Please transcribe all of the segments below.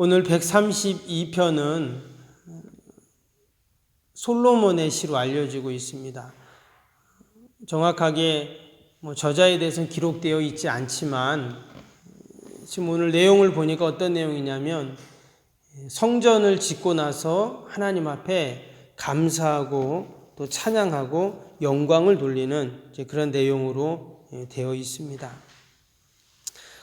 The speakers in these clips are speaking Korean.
오늘 132편은 솔로몬의 시로 알려지고 있습니다. 정확하게 저자에 대해서는 기록되어 있지 않지만 지금 오늘 내용을 보니까 어떤 내용이냐면 성전을 짓고 나서 하나님 앞에 감사하고 또 찬양하고 영광을 돌리는 그런 내용으로 되어 있습니다.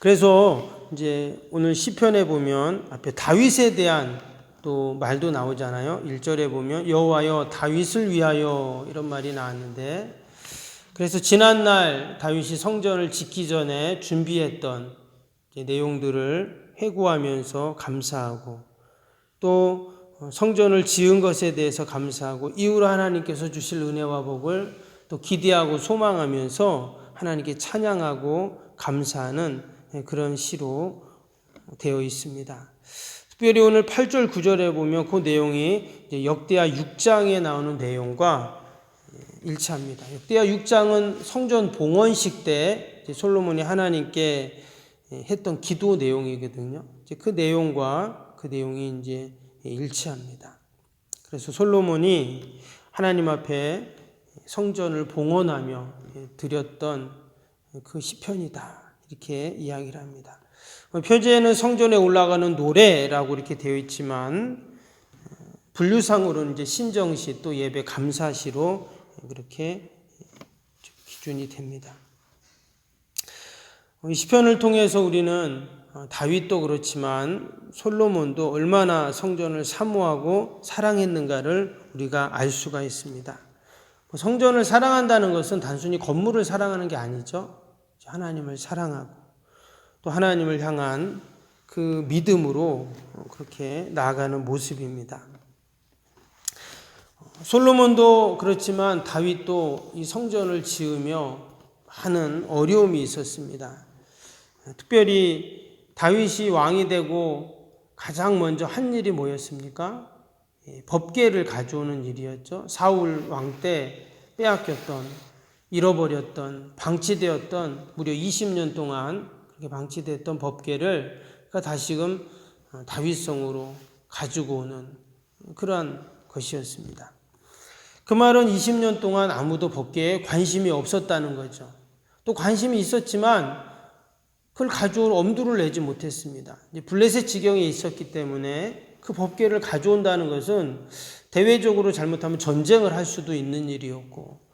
그래서 이제 오늘 시편에 보면 앞에 다윗에 대한 또 말도 나오잖아요. 1절에 보면 여호와여 다윗을 위하여 이런 말이 나왔는데, 그래서 지난날 다윗이 성전을 짓기 전에 준비했던 내용들을 회고하면서 감사하고, 또 성전을 지은 것에 대해서 감사하고, 이후로 하나님께서 주실 은혜와 복을 또 기대하고 소망하면서 하나님께 찬양하고 감사하는 그런 시로 되어 있습니다. 특별히 오늘 8절 9절에 보면 그 내용이 역대하 6장에 나오는 내용과 일치합니다. 역대하 6장은 성전 봉헌식 때 솔로몬이 하나님께 했던 기도 내용이거든요. 그 내용과 그 내용이 이제 일치합니다. 그래서 솔로몬이 하나님 앞에 성전을 봉헌하며 드렸던 그 시편이다, 이렇게 이야기를 합니다. 표제에는 성전에 올라가는 노래라고 이렇게 되어 있지만 분류상으로는 이제 신정시 또 예배 감사시로 그렇게 기준이 됩니다. 이 시편을 통해서 우리는 다윗도 그렇지만 솔로몬도 얼마나 성전을 사모하고 사랑했는가를 우리가 알 수가 있습니다. 성전을 사랑한다는 것은 단순히 건물을 사랑하는 게 아니죠. 하나님을 사랑하고 또 하나님을 향한 그 믿음으로 그렇게 나아가는 모습입니다. 솔로몬도 그렇지만 다윗도 이 성전을 지으며 많은 어려움이 있었습니다. 특별히 다윗이 왕이 되고 가장 먼저 한 일이 뭐였습니까? 법궤를 가져오는 일이었죠. 사울 왕 때 빼앗겼던, 잃어버렸던, 방치되었던 무려 20년 동안 그렇게 방치되었던 법궤를 다시금 다윗성으로 가지고 오는 그러한 것이었습니다. 그 말은 20년 동안 아무도 법궤에 관심이 없었다는 거죠. 또 관심이 있었지만 그걸 가져올 엄두를 내지 못했습니다. 블레셋 지경에 있었기 때문에 그 법궤를 가져온다는 것은 대외적으로 잘못하면 전쟁을 할 수도 있는 일이었고,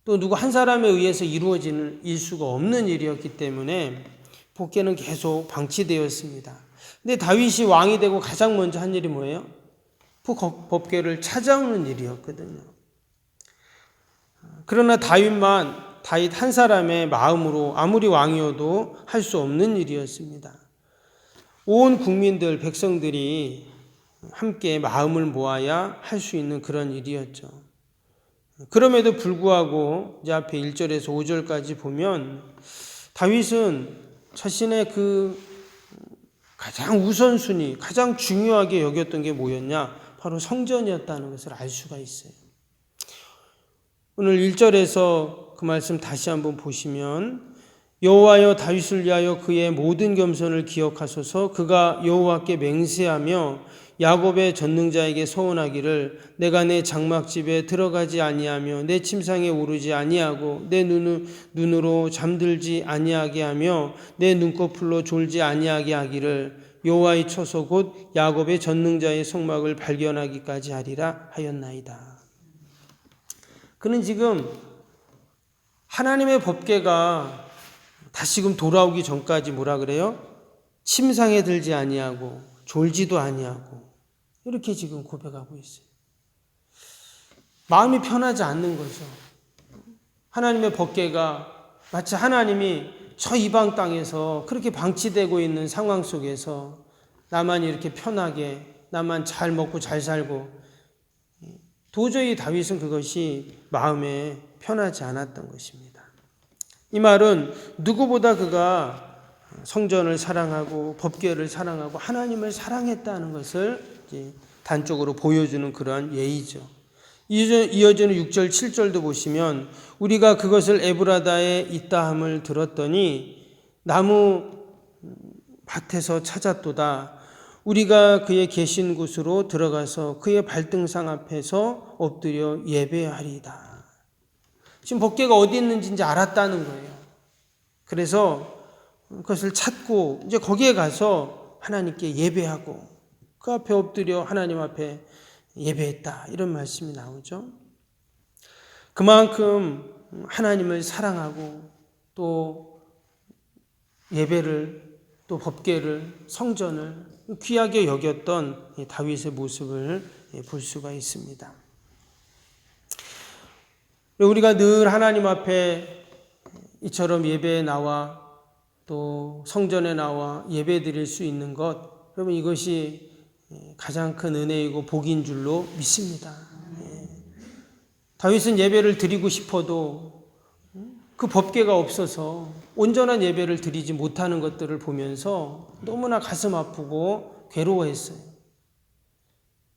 또 누구 한 사람에 의해서 이루어질 수가 없는 일이었기 때문에 법궤는 계속 방치되었습니다. 근데 다윗이 왕이 되고 가장 먼저 한 일이 뭐예요? 그 법궤를 찾아오는 일이었거든요. 그러나 다윗 한 사람의 마음으로 아무리 왕이어도 할 수 없는 일이었습니다. 온 국민들, 백성들이 함께 마음을 모아야 할 수 있는 그런 일이었죠. 그럼에도 불구하고 이제 앞에 1절에서 5절까지 보면 다윗은 자신의 그 가장 우선순위, 가장 중요하게 여겼던 게 뭐였냐? 바로 성전이었다는 것을 알 수가 있어요. 오늘 1절에서 그 말씀 다시 한번 보시면 여호와여 다윗을 위하여 그의 모든 겸손을 기억하소서. 그가 여호와께 맹세하며 야곱의 전능자에게 서원하기를 내가 내 장막집에 들어가지 아니하며 내 침상에 오르지 아니하고 내 눈으로 잠들지 아니하게 하며 내 눈꺼풀로 졸지 아니하게 하기를 여호와의 처소 곧 야곱의 전능자의 성막을 발견하기까지 하리라 하였나이다. 그는 지금 하나님의 법궤가 다시금 돌아오기 전까지 뭐라 그래요? 침상에 들지 아니하고 졸지도 아니하고 이렇게 지금 고백하고 있어요. 마음이 편하지 않는 거죠. 하나님의 법궤가 마치 하나님이 저 이방 땅에서 그렇게 방치되고 있는 상황 속에서 나만 이렇게 편하게, 나만 잘 먹고 잘 살고, 도저히 다윗은 그것이 마음에 편하지 않았던 것입니다. 이 말은 누구보다 그가 성전을 사랑하고 법궤를 사랑하고 하나님을 사랑했다는 것을 단적으로 보여주는 그러한 예의죠. 이어지는 6절 7절도 보시면 우리가 그것을 에브라다에 있다함을 들었더니 나무 밭에서 찾았도다. 우리가 그의 계신 곳으로 들어가서 그의 발등상 앞에서 엎드려 예배하리이다. 지금 법궤가 어디 있는지 이제 알았다는 거예요. 그래서 그것을 찾고 이제 거기에 가서 하나님께 예배하고 그 앞에 엎드려 하나님 앞에 예배했다. 이런 말씀이 나오죠. 그만큼 하나님을 사랑하고 또 예배를 또 법궤를 성전을 귀하게 여겼던 다윗의 모습을 볼 수가 있습니다. 우리가 늘 하나님 앞에 이처럼 예배에 나와 또 성전에 나와 예배 드릴 수 있는 것, 여러분 이것이 가장 큰 은혜이고 복인 줄로 믿습니다. 다윗은 예배를 드리고 싶어도 그 법궤가 없어서 온전한 예배를 드리지 못하는 것들을 보면서 너무나 가슴 아프고 괴로워했어요.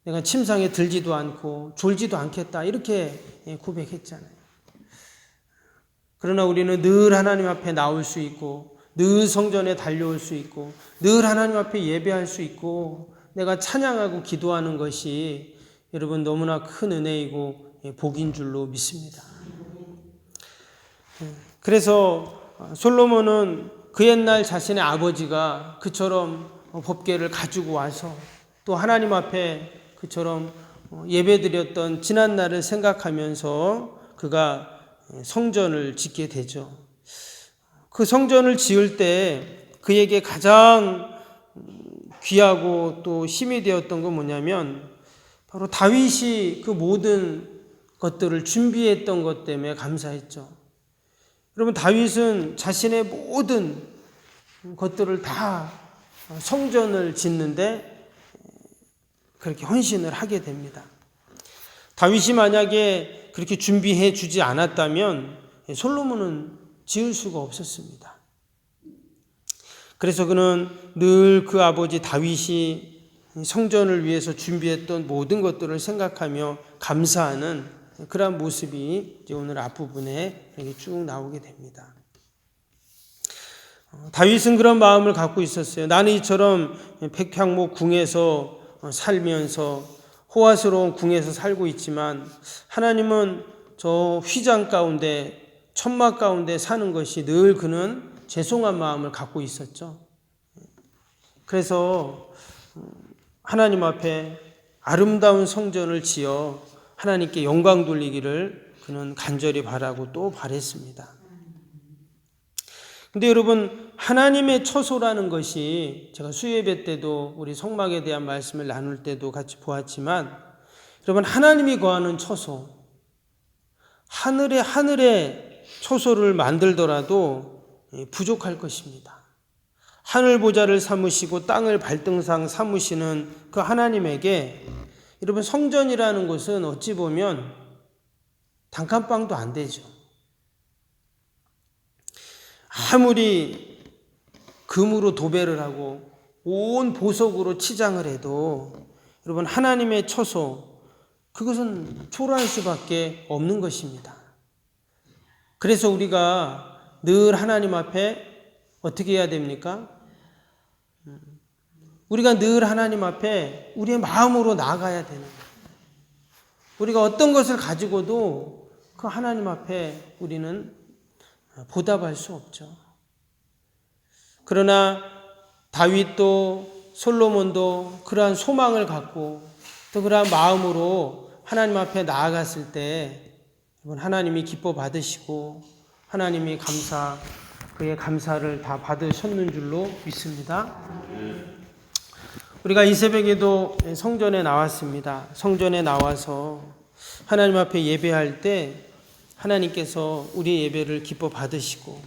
내가 침상에 들지도 않고 졸지도 않겠다 이렇게 고백했잖아요. 그러나 우리는 늘 하나님 앞에 나올 수 있고 늘 성전에 달려올 수 있고 늘 하나님 앞에 예배할 수 있고 내가 찬양하고 기도하는 것이 여러분 너무나 큰 은혜이고 복인 줄로 믿습니다. 그래서 솔로몬은 그 옛날 자신의 아버지가 그처럼 법궤를 가지고 와서 또 하나님 앞에 그처럼 예배드렸던 지난 날을 생각하면서 그가 성전을 짓게 되죠. 그 성전을 지을 때 그에게 가장 귀하고 또 힘이 되었던 건 뭐냐면 바로 다윗이 그 모든 것들을 준비했던 것 때문에 감사했죠. 여러분 다윗은 자신의 모든 것들을 다 성전을 짓는데 그렇게 헌신을 하게 됩니다. 다윗이 만약에 그렇게 준비해 주지 않았다면 솔로몬은 지을 수가 없었습니다. 그래서 그는 늘 그 아버지 다윗이 성전을 위해서 준비했던 모든 것들을 생각하며 감사하는 그런 모습이 이제 오늘 앞부분에 이렇게 쭉 나오게 됩니다. 다윗은 그런 마음을 갖고 있었어요. 나는 이처럼 백향목 궁에서 살면서 호화스러운 궁에서 살고 있지만 하나님은 저 휘장 가운데 천막 가운데 사는 것이 늘 그는 죄송한 마음을 갖고 있었죠. 그래서 하나님 앞에 아름다운 성전을 지어 하나님께 영광 돌리기를 그는 간절히 바라고 또 바랬습니다. 근데 여러분 하나님의 처소라는 것이 제가 수요예배 때도 우리 성막에 대한 말씀을 나눌 때도 같이 보았지만 여러분 하나님이 거하는 처소 하늘에 처소를 만들더라도 부족할 것입니다. 하늘 보좌를 삼으시고 땅을 발등상 삼으시는 그 하나님에게 여러분 성전이라는 것은 어찌 보면 단칸방도 안 되죠. 아무리 금으로 도배를 하고 온 보석으로 치장을 해도 여러분 하나님의 처소 그것은 초라할 수밖에 없는 것입니다. 그래서 우리가 늘 하나님 앞에 어떻게 해야 됩니까? 우리가 늘 하나님 앞에 우리의 마음으로 나아가야 되는 거예요. 우리가 어떤 것을 가지고도 그 하나님 앞에 우리는 보답할 수 없죠. 그러나 다윗도 솔로몬도 그러한 소망을 갖고 또 그러한 마음으로 하나님 앞에 나아갔을 때 하나님이 기뻐 받으시고 하나님이 그의 감사를 다 받으셨는 줄로 믿습니다. 우리가 이 새벽에도 성전에 나왔습니다. 성전에 나와서 하나님 앞에 예배할 때 하나님께서 우리의 예배를 기뻐 받으시고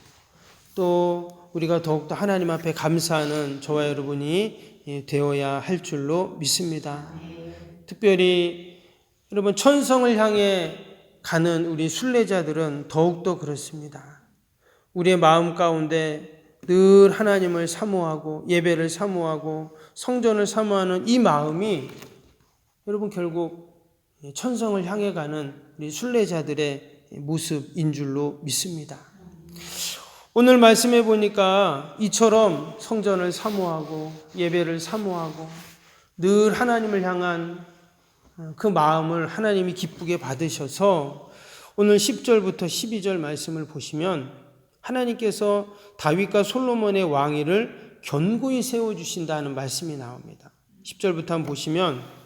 또 우리가 더욱더 하나님 앞에 감사하는 저와 여러분이 되어야 할 줄로 믿습니다. 특별히 여러분 천성을 향해 가는 우리 순례자들은 더욱더 그렇습니다. 우리의 마음 가운데 늘 하나님을 사모하고 예배를 사모하고 성전을 사모하는 이 마음이 여러분 결국 천성을 향해 가는 우리 순례자들의 모습인 줄로 믿습니다. 오늘 말씀해 보니까 이처럼 성전을 사모하고 예배를 사모하고 늘 하나님을 향한 그 마음을 하나님이 기쁘게 받으셔서 오늘 10절부터 12절 말씀을 보시면 하나님께서 다윗과 솔로몬의 왕위를 견고히 세워주신다는 말씀이 나옵니다. 10절부터 한번 보시면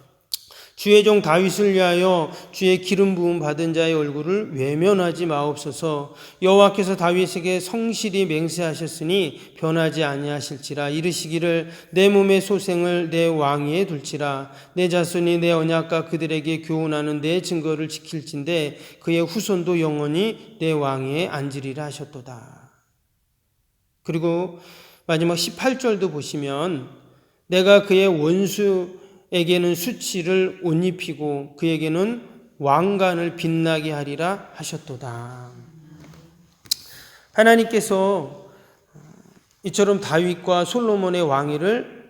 주의 종 다윗을 위하여 주의 기름 부음 받은 자의 얼굴을 외면하지 마옵소서. 여호와께서 다윗에게 성실히 맹세하셨으니 변하지 아니하실지라. 이르시기를 내 몸의 소생을 내 왕위에 둘지라. 내 자손이 내 언약과 그들에게 교훈하는 내 증거를 지킬진대 그의 후손도 영원히 내 왕위에 앉으리라 하셨도다. 그리고 마지막 18절도 보시면 내가 그의 원수에게는 수치를 옷 입히고 그에게는 왕관을 빛나게 하리라 하셨도다. 하나님께서 이처럼 다윗과 솔로몬의 왕위를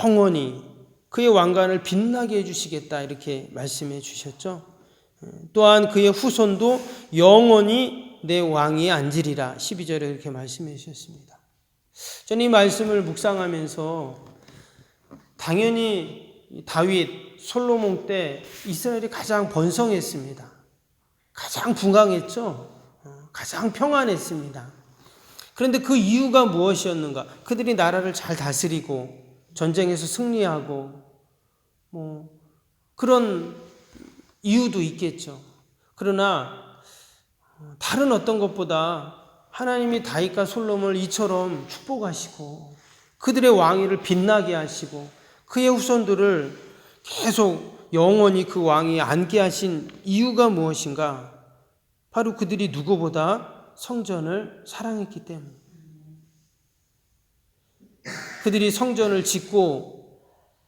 영원히 그의 왕관을 빛나게 해주시겠다 이렇게 말씀해 주셨죠. 또한 그의 후손도 영원히 내 왕위에 앉으리라 12절에 이렇게 말씀해 주셨습니다. 저는 이 말씀을 묵상하면서 당연히 다윗, 솔로몬 때 이스라엘이 가장 번성했습니다. 가장 분강했죠. 가장 평안했습니다. 그런데 그 이유가 무엇이었는가? 그들이 나라를 잘 다스리고 전쟁에서 승리하고 그런 이유도 있겠죠. 그러나 다른 어떤 것보다 하나님이 다윗과 솔로몬을 이처럼 축복하시고 그들의 왕위를 빛나게 하시고 그의 후손들을 계속 영원히 그 왕위에 앉게 하신 이유가 무엇인가? 바로 그들이 누구보다 성전을 사랑했기 때문에 그들이 성전을 짓고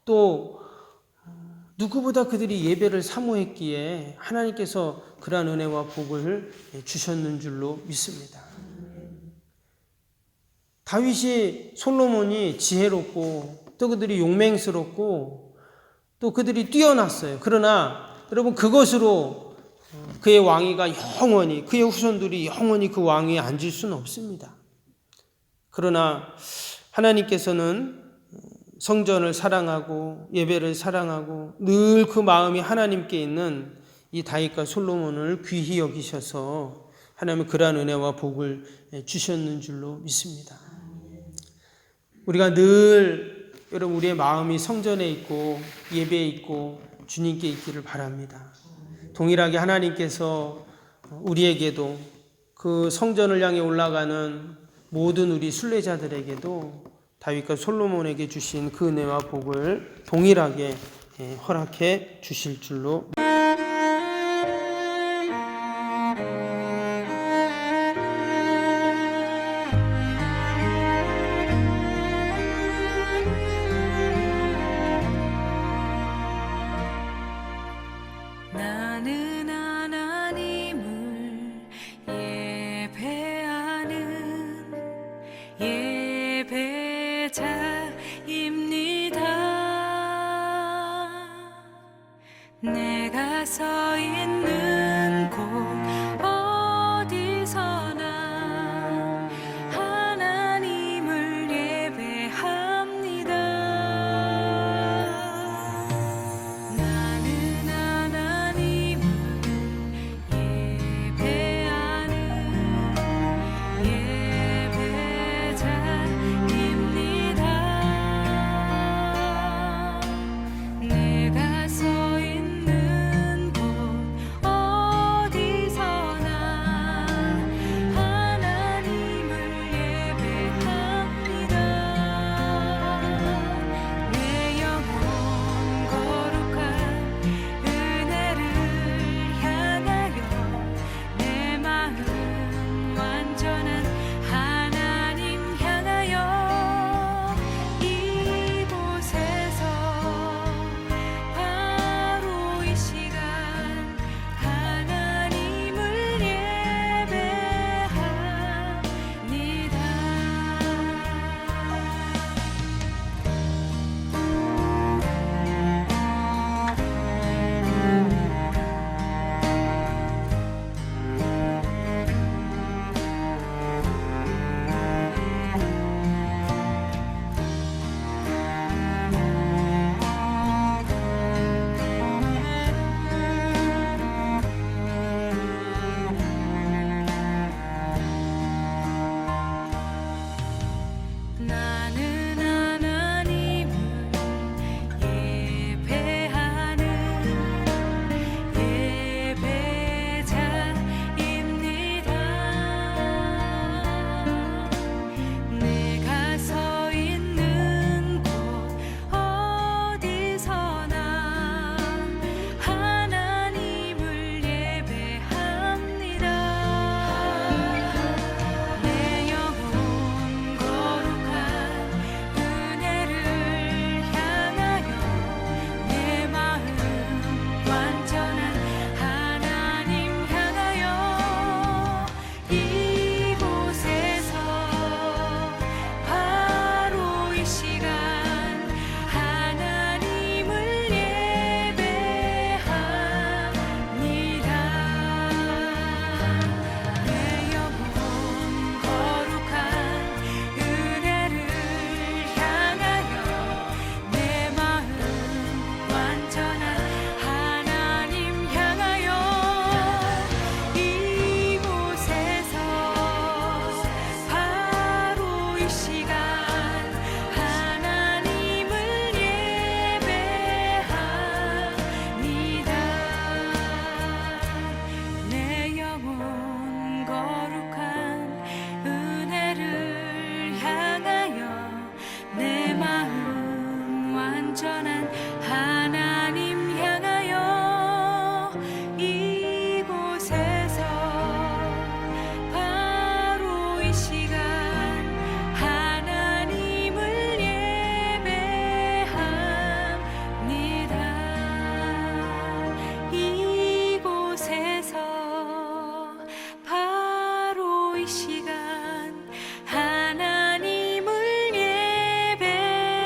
또 누구보다 그들이 예배를 사모했기에 하나님께서 그러한 은혜와 복을 주셨는 줄로 믿습니다. 다윗이 솔로몬이 지혜롭고 또 그들이 용맹스럽고 또 그들이 뛰어났어요. 그러나 여러분 그것으로 그의 왕위가 영원히 그의 후손들이 영원히 그 왕위에 앉을 수는 없습니다. 그러나 하나님께서는 성전을 사랑하고 예배를 사랑하고 늘 그 마음이 하나님께 있는 이 다윗과 솔로몬을 귀히 여기셔서 하나님은 그러한 은혜와 복을 주셨는 줄로 믿습니다. 우리가 늘 여러분 우리의 마음이 성전에 있고 예배에 있고 주님께 있기를 바랍니다. 동일하게 하나님께서 우리에게도 그 성전을 향해 올라가는 모든 우리 순례자들에게도 다윗과 솔로몬에게 주신 그 은혜와 복을 동일하게 허락해 주실 줄로 내가 서 있는 곳 어디서나 하나님을 예배합니다. 나는 하나님을 예배하는 예배자입니다. 내가 서 있는 곳 온전한 하나님 향하여 이곳에서 바로 이 시간 하나님을 예배합니다. 이곳에서 바로 이 시간